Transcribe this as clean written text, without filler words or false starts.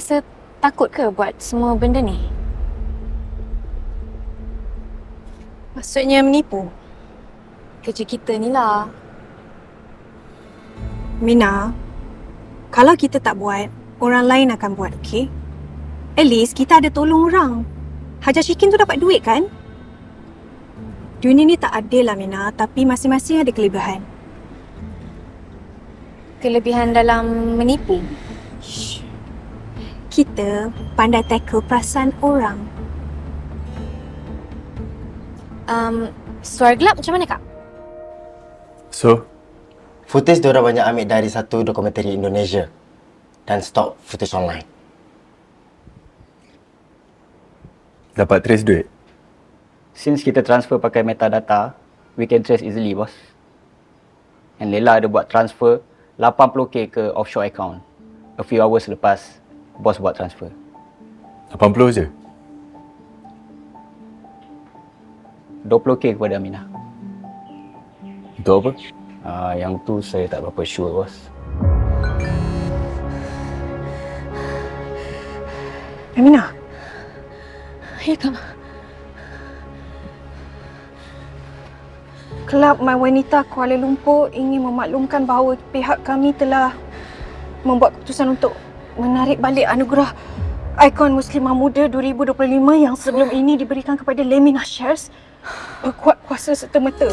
rasa takut ke buat semua benda ni? Maksudnya menipu? Kerja kita ni lah. Mina, kalau kita tak buat, orang lain akan buat, okey? At least kita ada tolong orang. Hajar Shikin tu dapat duit kan? Dunia ni tak adil lah Mina, tapi masing-masing ada kelebihan. Kelebihan dalam menipu. Kita pandai tackle perasaan orang. Suara gelap macam mana, Kak? So, footage diorang banyak ambil dari satu dokumentari Indonesia dan stok footage online. Dapat trace duit? Since kita transfer pakai metadata, we can trace easily, bos. And Lela ada buat transfer 80k ke offshore account. A few hours lepas, bos buat transfer. 80 je? 20k kepada Aminah. Untuk apa? Yang tu saya tak berapa sure, bos. Aminah, Ya, Kak. Kelab My Wanita Kuala Lumpur ingin memaklumkan bahawa pihak kami telah membuat keputusan untuk menarik balik anugerah Ikon Muslimah Muda 2025 yang sebelum ini diberikan kepada Lemina Shares berkuat kuasa serta-merta.